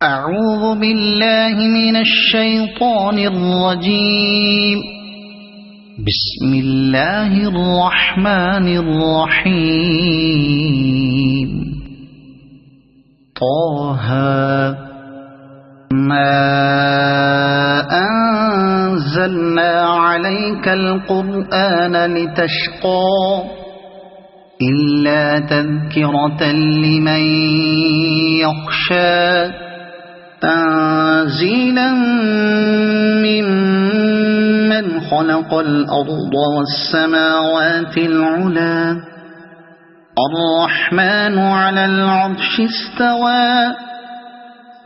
أعوذ بالله من الشيطان الرجيم. بسم الله الرحمن الرحيم. طه ما أنزلنا عليك القرآن لتشقى إلا تذكرة لمن يخشى تنزيلا ممن خلق الأرض والسماوات العلى الرحمن على العرش استوى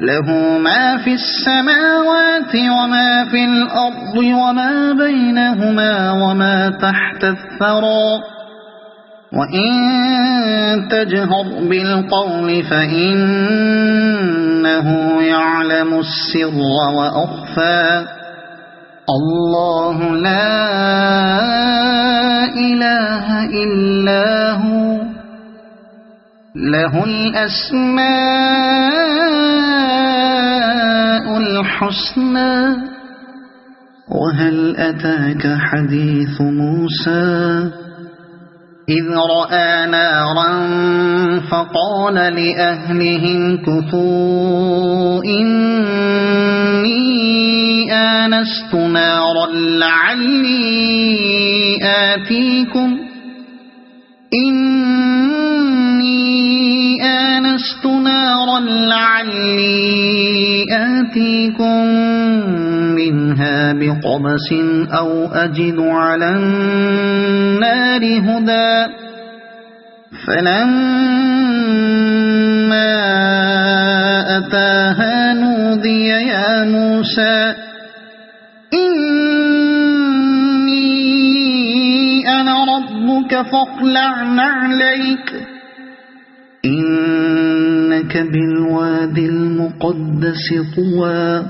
له ما في السماوات وما في الأرض وما بينهما وما تحت الثرى وإن تجهر بالقول فإنه يعلم السر وأخفى الله لا إله إلا هو له الأسماء الحسنى وهل أتاك حديث موسى إذ رأى نارا فقال لأهلهم كثوا إني آنست نارا لعلي آتيكم منها بقبس أو أجد على النار هدى فلما أتاها نودي يا موسى إني أنا ربك فاخلع نعليك إنك بالوادي المقدس طوى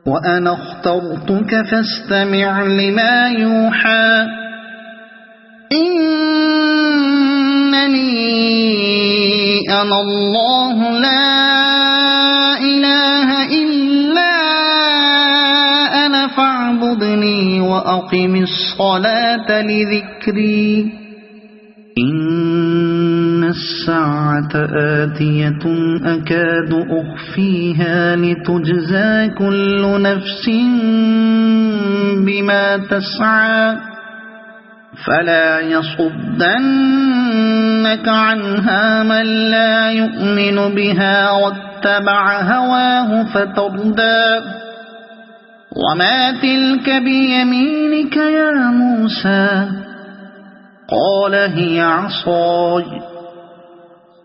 وأنا اخترتك فاستمع لما يوحى إنني أنا الله لا إله إلا أنا فاعبدني وأقم الصلاة لذكري إن الساعة آتية أكاد أخفيها لتجزى كل نفس بما تسعى فلا يصدنك عنها من لا يؤمن بها واتبع هواه فتردى وما تلك بيمينك يا موسى قال هي عصاي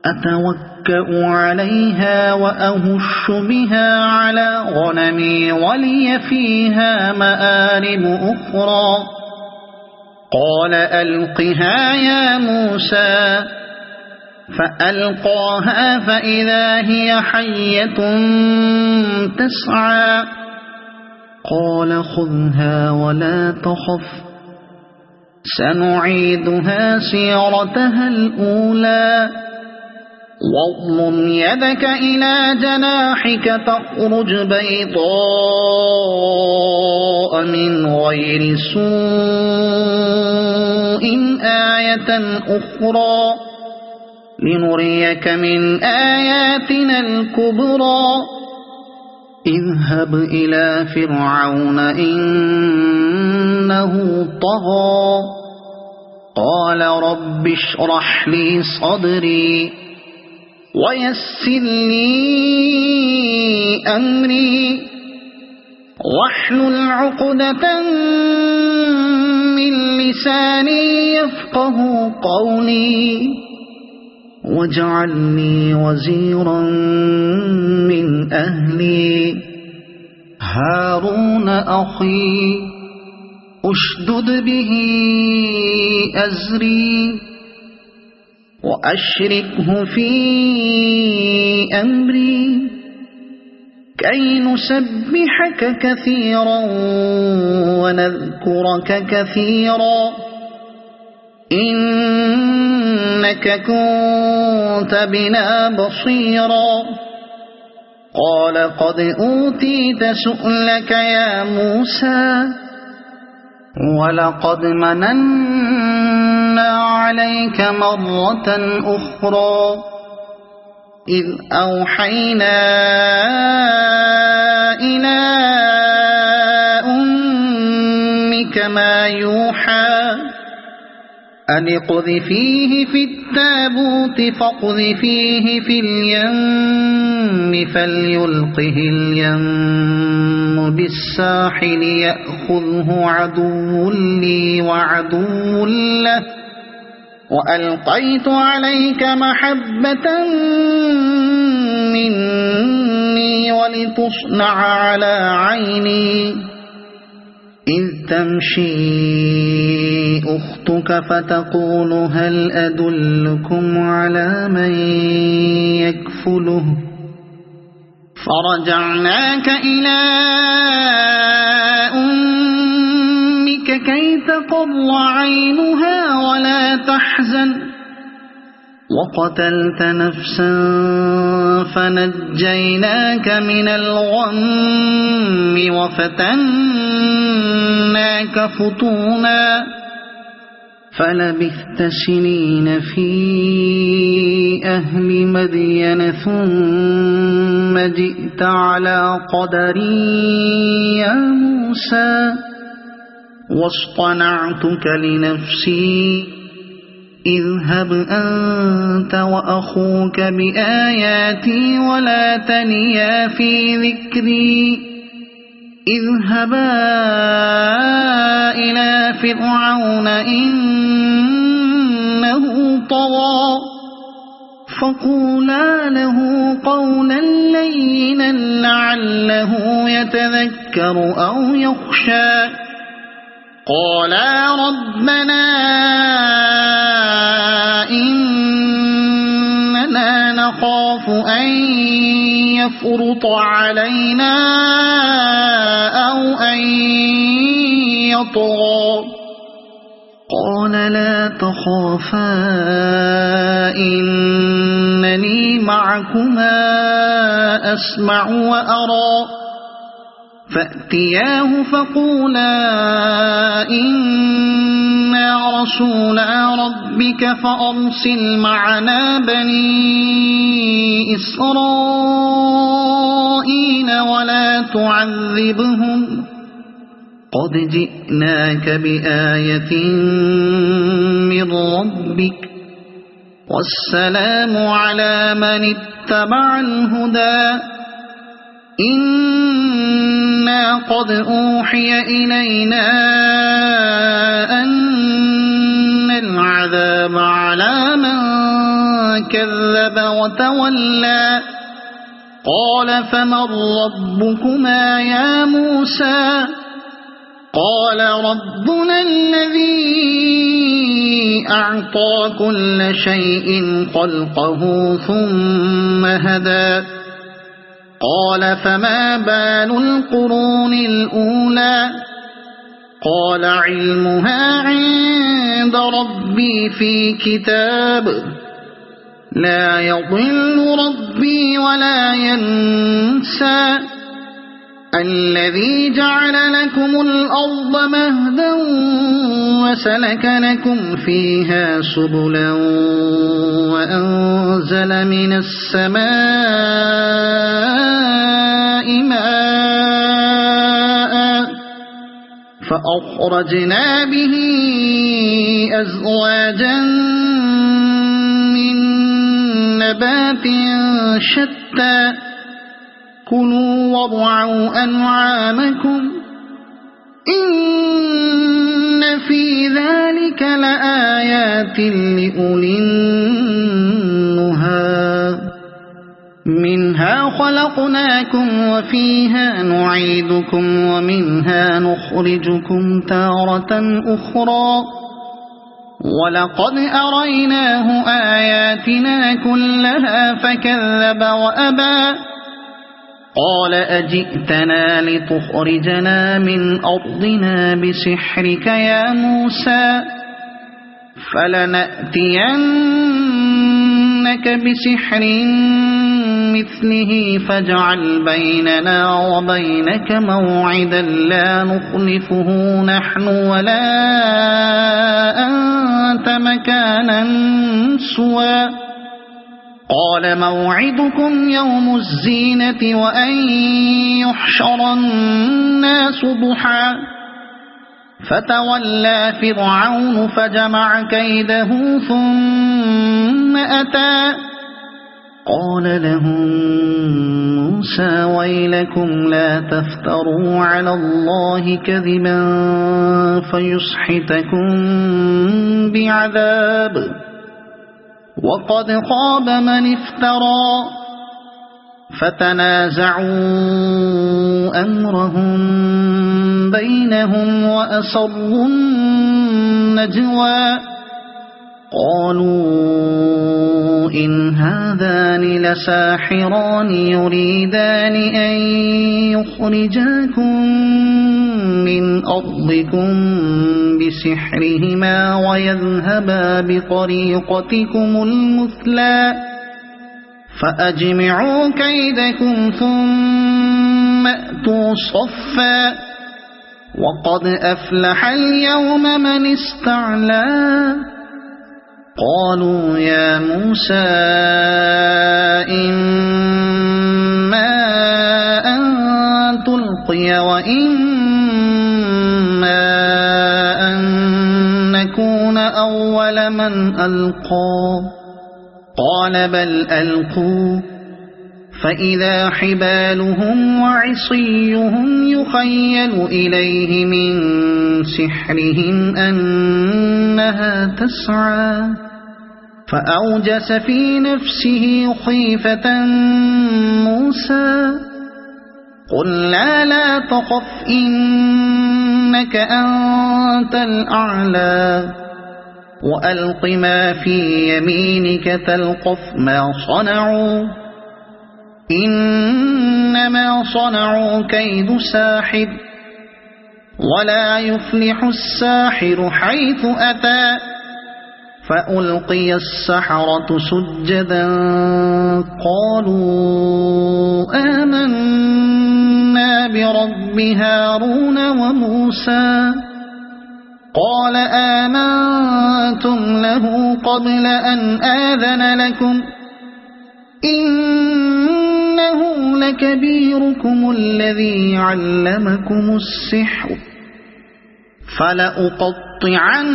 أتوكأ عليها وأهش بها على غنمي ولي فيها مآرب أخرى قال ألقها يا موسى فألقاها فإذا هي حية تسعى قال خذها ولا تخف سنعيدها سيرتها الأولى واضمم يدك إلى جناحك تخرج بيضاء من غير سوء آية أخرى لنريك من آياتنا الكبرى اذهب إلى فرعون إنه طغى قال رب اشرح لي صدري ويسر لي أمري واحلل عقدة من لساني يفقه قولي واجعل لي وزيرا من أهلي هارون أخي أشدد به أزري وأشركه في أمري كي نسبحك كثيرا ونذكرك كثيرا إنك كنت بنا بصيرا قال قد أوتيت سؤلك يا موسى ولقد مننا عليك مرة أخرى إذ أوحينا إلى أمك ما يوحى أن اقذفيه في التابوت فاقذفيه في اليم فليلقه اليم بالساحل يأخذه عدو لي وعدو له وألقيت عليك محبة مني ولتصنع على عيني إذ تمشي أختك فتقول هل أدلكم على من يكفله فرجعناك إلى أمك كي تقر عينها ولا تحزن وقتلت نفسا فنجيناك من الغم وفتناك فتونا فلبثت سنين في أهل مدين ثم جئت على قدري يا موسى واصطنعتك لنفسي اذهب أنت وأخوك بآياتي ولا تنيا في ذكري اذهبا إلى فرعون إنه طغى فقولا له قولا لينا لعله يتذكر أو يخشى قالا ربنا إننا نخاف أن يفرط علينا أو أن يطغى قال لا تخافا إنني معكما أسمع وأرى فأتياه فقولا إنا رسولا ربك فأرسل معنا بني إسرائيل ولا تعذبهم قد جئناك بآية من ربك والسلام على من اتبع الهدى إنا قد أوحي إلينا أن العذاب على من كذب وتولى قال فمن ربكما يا موسى قال ربنا الذي أعطى كل شيء خلقه ثم هدى قال فما بال القرون الأولى قال علمها عند ربي في كتاب لا يضل ربي ولا ينسى الذي جعل لكم الأرض مهدا وسلك لكم فيها سبلا وأنزل من السماء ماء فأخرجنا به أزواجا من نبات شتى كلوا وارعوا أنعامكم إن في ذلك لآيات لأولي النهى منها خلقناكم وفيها نعيدكم ومنها نخرجكم تارة أخرى ولقد أريناه آياتنا كلها فكذب وأبى قال أجئتنا لتخرجنا من أرضنا بسحرك يا موسى فلنأتينك بسحر مثله بمثله فاجعل بيننا وبينك موعدا لا نخلفه نحن ولا أنت مكانا سوى قال موعدكم يوم الزينة وأن يحشر الناس ضحى فتولى فرعون فجمع كيده ثم أتى قال لهم موسى ويلكم لا تفتروا على الله كذبا فيسحتكم بعذاب وقد خاب من افترى فتنازعوا أمرهم بينهم وأسروا النجوى قالوا إن هذان لساحران يريدان أن يخرجاكم من أرضكم بسحرهما ويذهبا بطريقتكم المثلى فأجمعوا كيدكم ثم أتوا صفا وقد أفلح اليوم من استعلى قالوا يا موسى إما أن تلقي وإما أن نكون أول من ألقى قال بل ألقوا فإذا حبالهم وعصيهم يخيل إليه من سحرهم أنها تسعى فأوجس في نفسه خيفة موسى قلنا لا تخف إنك أنت الأعلى وألق ما في يمينك تلقف ما صنعوا إنما صنعوا كيد ساحر ولا يفلح الساحر حيث أتى فألقي السحرة سجدا قالوا آمنا برب هارون وموسى قال آمنتم له قبل أن آذن لكم إنه لكبيركم الذي علمكم السحر فلأقطعن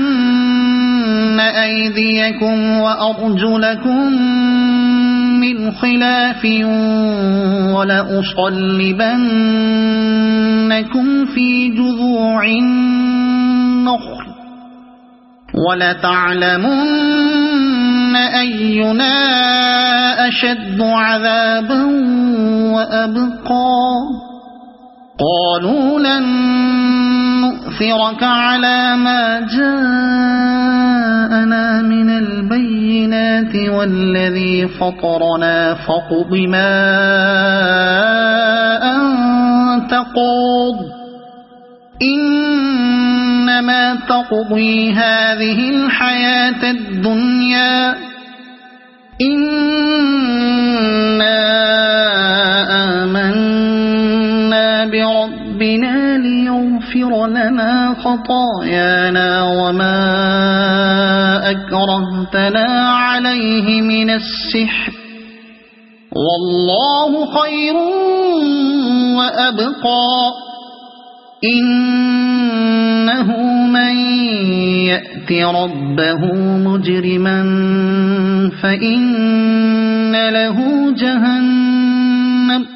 أيديكم وأرجلكم من خلاف ولأصلبنكم في جذوع النخل ولتعلمن أينا أشد عذابا وأبقى قالوا لن نؤثرك على ما جاءنا من البينات والذي فطرنا فاقض ما أنت قاض إنما تقضي هذه الحياة الدنيا إنا آمنا بربنا ليغفر لنا خطايانا وما أكرهتنا عليه من السحر والله خير وأبقى إنه من يأت ربه مجرما فإن له جهنم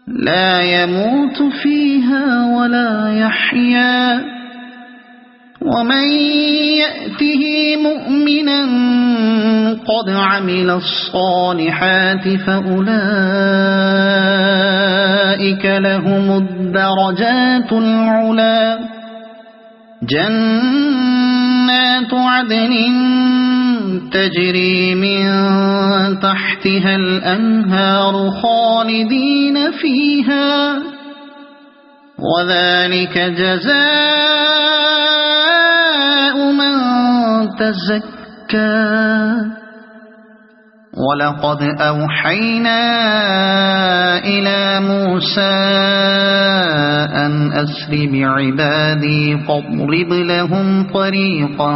لا يموت فيها ولا يحيا ومن يأته مؤمنا قد عمل الصالحات فأولئك لهم الدرجات العلى جنات عدن تجري من تحتها الأنهار خالدين فيها وذلك جزاء من تزكى ولقد أوحينا إلى موسى أن أسر بعبادي فاضرب لهم طريقا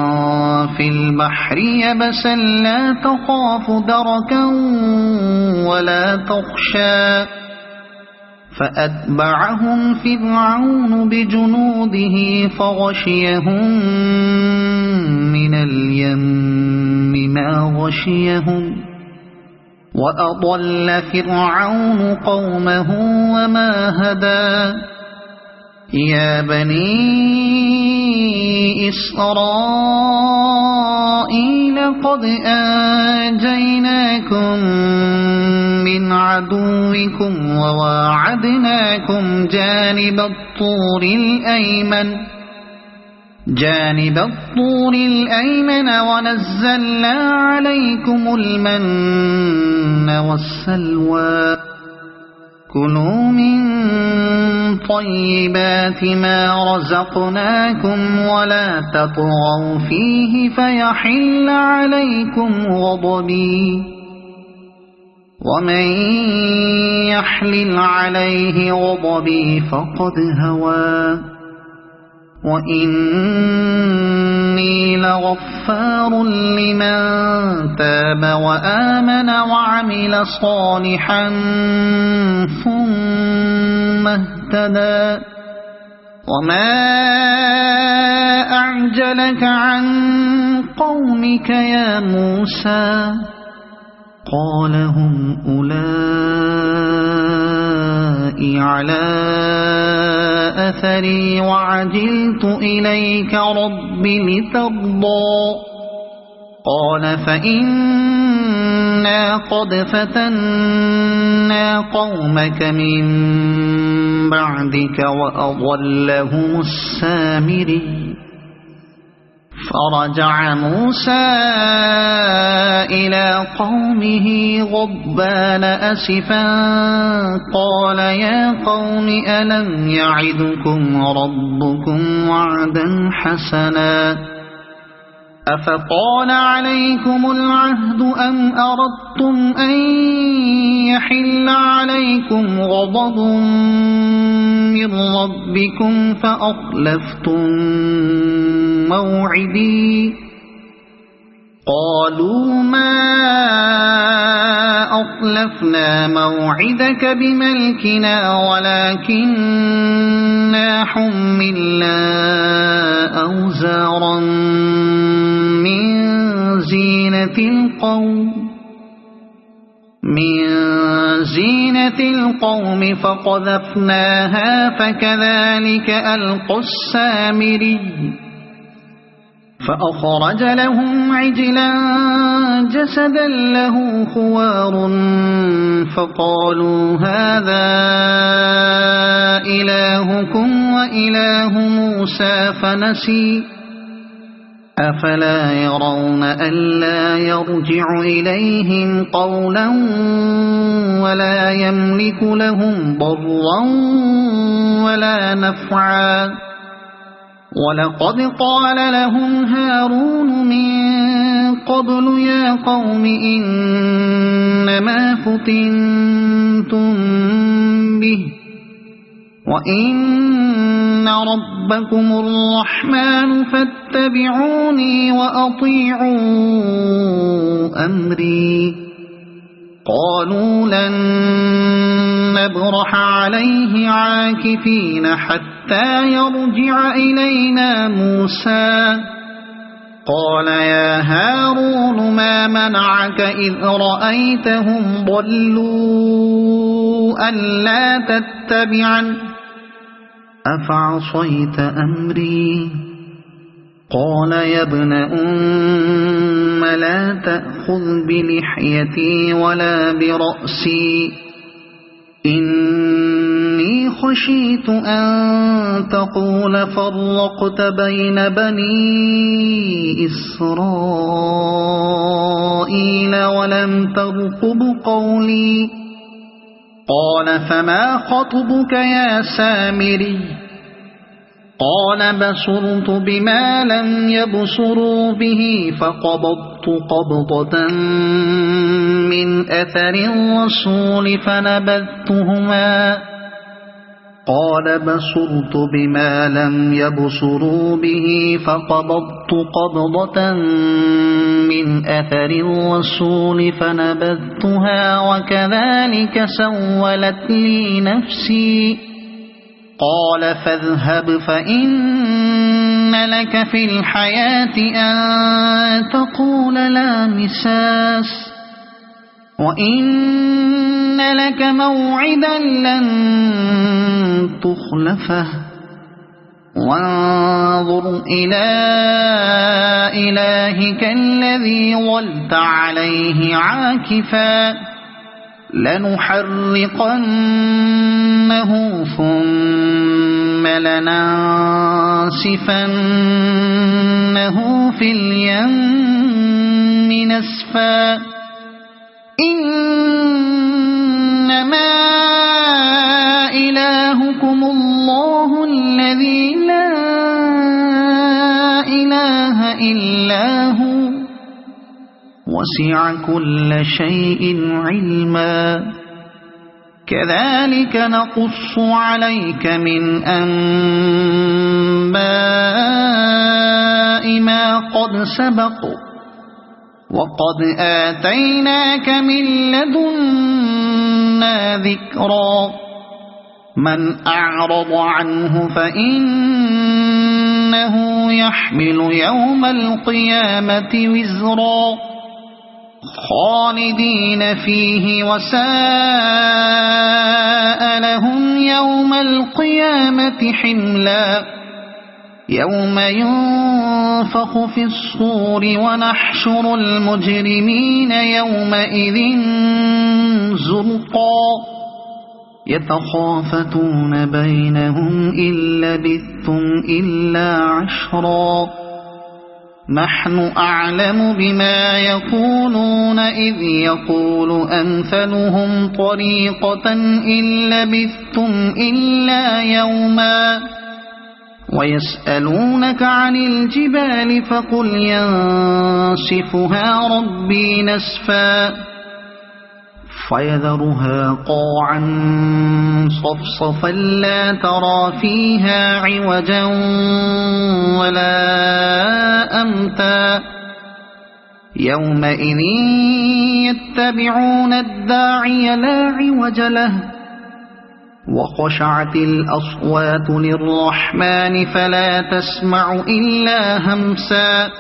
في البحر يبسا لا تخاف دركا ولا تخشى فأتبعهم فرعون بجنوده فغشيهم من اليم ما غشيهم وأضل فرعون قومه وما هدى يا بني إسرائيل قد أنجيناكم من عدوكم وواعدناكم جانب الطور الأيمن ونزلنا عليكم المن والسلوى كلوا من طيبات ما رزقناكم ولا تطغوا فيه فيحل عليكم غضبي ومن يحلل عليه غضبي فقد هوى وإني لغفار لمن تاب وآمن وعمل صالحا ثم اهتدى وما أعجلك عن قومك يا موسى قال هم أولئك على أثري وعجلت إليك رب لترضى قال فإنا قد فتنا قومك من بعدك وأضلهم السامري فرجع موسى إلى قومه غضبان أسفا قال يا قوم ألم يعدكم ربكم وعدا حسنا أفطال عليكم العهد أم أردتم أن يحل عليكم غضب من ربكم فأخلفتم موعدي قالوا ما أخلفنا موعدك بملكنا ولكننا حملنا أوزارا من زينة القوم فقذفناها فكذلك ألقى السامري فأخرج لهم عجلا جسدا له خوار فقالوا هذا إلهكم وإله موسى فنسي أفلا يرون ألا يرجع إليهم قولا ولا يملك لهم ضرا ولا نفعا ولقد قال لهم هارون من قبل يا قوم إنما فتنتم به وإن ربكم الرحمن فاتبعوني وأطيعوا أمري قالوا لن نبرح عليه عاكفين حتى يرجع إلينا موسى قال يا هارون ما منعك إذ رأيتهم ضلوا ألا تتبعن أفعصيت أمري قال يا ابن أم لا تأخذ بلحيتي ولا برأسي إني خشيت أن تقول فرقت بين بني إسرائيل ولم ترقب قولي قال فما خطبك يا سامري قال بصرت بما لم يبصروا به فقبضت قبضة من أثر الرسول فنبذتهما قال بصرت بما لم يبصروا به فقبضت قبضة من أثر الرسول فنبذتها وكذلك سولت لي نفسي قال فاذهب فإن لك في الحياة أن تقول لا مساس وإن لك موعدا لن تخلفه وانظر إلى إلهك الذي ظلت عليه عاكفا لنحرقنه ثم لننسفنه في اليم نسفا إنما إلهكم الله الذي لا إله إلا هو وسع كل شيء علما كذلك نقص عليك من أنباء ما قد سبق وقد آتيناك من لدنا ذكرا من أعرض عنه فإنه يحمل يوم القيامة وزرا خالدين فيه وساء لهم يوم القيامة حملا يوم ينفخ في الصور ونحشر المجرمين يومئذ زرقا يتخافتون بينهم إن لبثتم إلا عشرا نحن أعلم بما يقولون إذ يقول أمثلهم طريقة إن لبثتم إلا يوما ويسألونك عن الجبال فقل ينسفها ربي نسفا فيذرها قاعا صفصفا لا ترى فيها عوجا ولا أمتا يومئذ يتبعون الداعي لا عوج له وخشعت الأصوات للرحمن فلا تسمع إلا همسا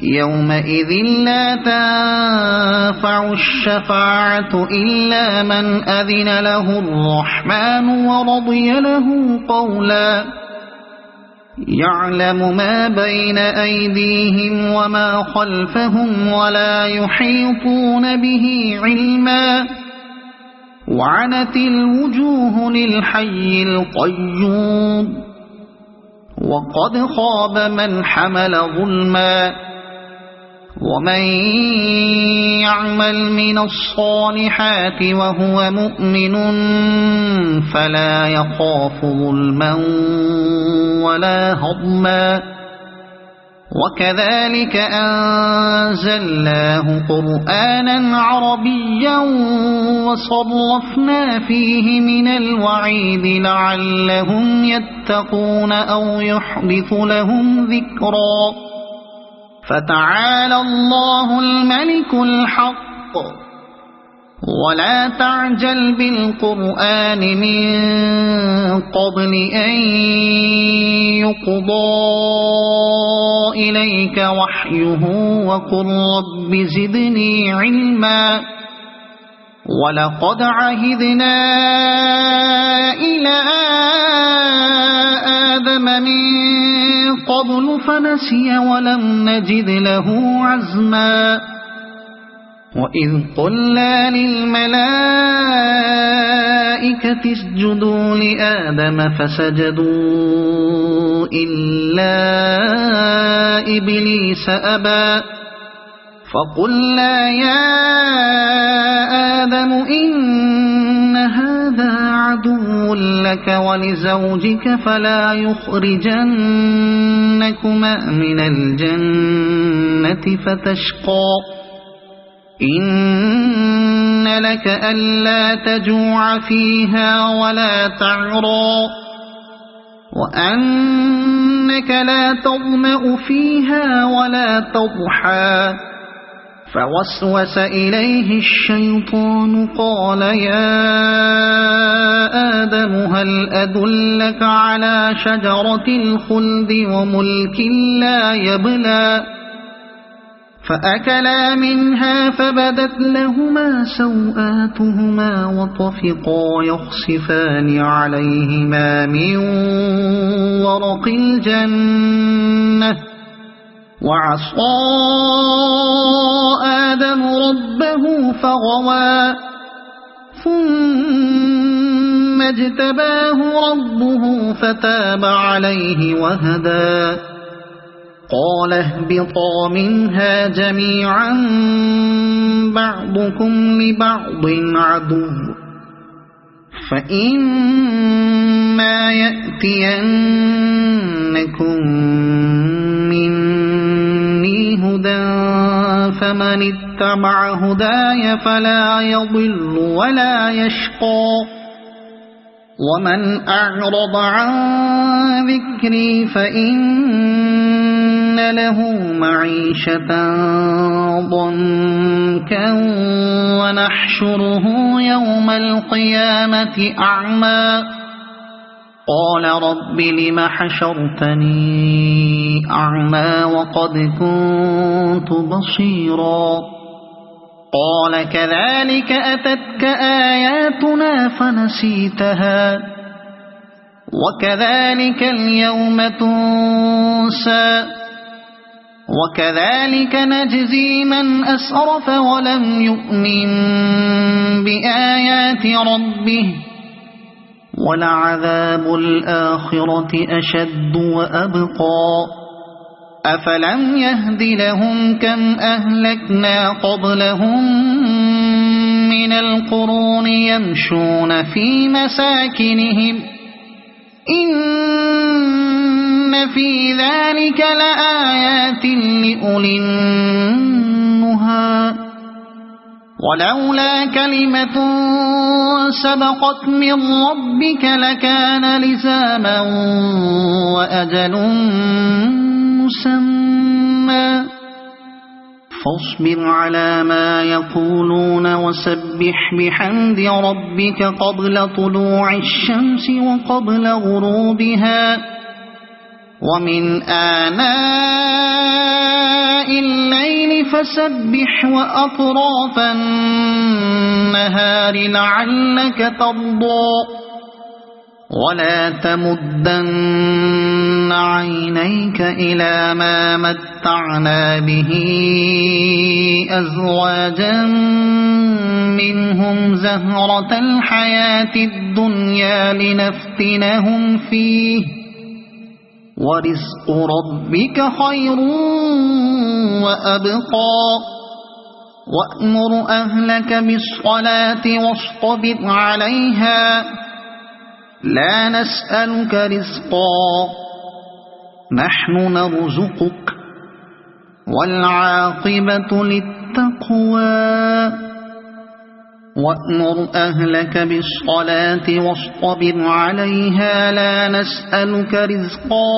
يومئذ لا تنفع الشفاعة إلا من أذن له الرحمن ورضي له قولا يعلم ما بين أيديهم وما خلفهم ولا يحيطون به علما وعنت الوجوه للحي القيوم وقد خاب من حمل ظلما ومن يعمل من الصالحات وهو مؤمن فلا يخاف ظلما ولا هضما وكذلك أنزلناه قرآنا عربيا وصرفنا فيه من الوعيد لعلهم يتقون أو يحدث لهم ذكرا فتعالى الله الملك الحق ولا تعجل بالقرآن من قبل أن يقضى إليك وحيه وقل رب زدني علما ولقد عهدنا إلى آدم من قبل فنسي ولم نجد له عزما وإذ قلنا للملائكة اسجدوا لآدم فسجدوا إلا إبليس أبى فقلنا يا آدم إن هذا عدو لك ولزوجك فلا يخرجنكما من الجنة فتشقى إن لك ألا تجوع فيها ولا تعرى وأنك لا تظمأ فيها ولا تضحى فوسوس إليه الشيطان قال يا آدم هل أدلك على شجرة الخلد وملك لا يبلى فأكلا منها فبدت لهما سوآتهما وطفقا يخصفان عليهما من ورق الجنة وعصى آدم ربه فغوى ثم اجتباه ربه فتاب عليه وهدى قال اهبطا منها جميعا بعضكم لبعض عدو فإما يأتينكم مني هدى فمن اتبع هداي فلا يضل ولا يشقى ومن أعرض عن ذكري فإن له معيشة ضنكا ونحشره يوم القيامة أعمى قال رب لم حشرتني أعمى وقد كنت بصيرا قال كذلك أتتك آياتنا فنسيتها وكذلك اليوم تنسى وكذلك نجزي من أسرف ولم يؤمن بآيات ربه ولعذاب الآخرة أشد وأبقى أفلم يهد لهم كم أهلكنا قبلهم من القرون يمشون في مساكنهم إن في ذلك لآيات لأولي النهى ولولا كلمة سبقت من ربك لكان لزاما وأجل مسمى فاصبر على ما يقولون وسبح بحمد ربك قبل طلوع الشمس وقبل غروبها ومن آناء الليل فسبح وأطراف النهار لعلك ترضى ولا تمدن عينيك إلى ما متعنا به أزواجا منهم زهرة الحياة الدنيا لنفتنهم فيه ورزق ربك خير وأبقى وأمر أهلك بالصلاة واصطبر عليها لا نسألك رزقا نحن نرزقك والعاقبة للتقوى وأمر أهلك بالصلاة واصطبر عليها لا نسألك رزقا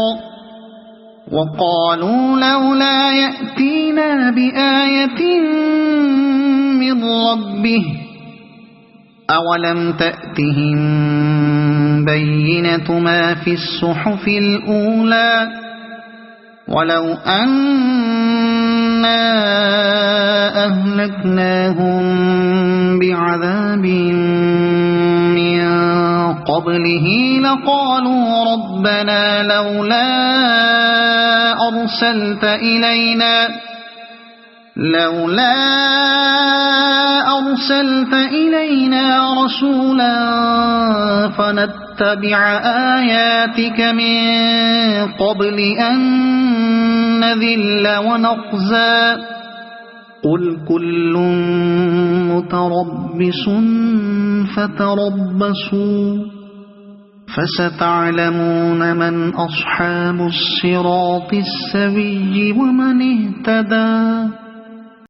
وقالوا لولا يأتينا بآية من ربه أولم تأتهم بينة ما في الصحف الأولى ولو أنا أهلكناهم بعذاب من قبله لقالوا ربنا لولا أرسلت إلينا رسولا فنتبع آياتك من قبل أن نذل ونخزى قل كل متربص فتربصوا فستعلمون من أصحاب الصراط السوي ومن اهتدى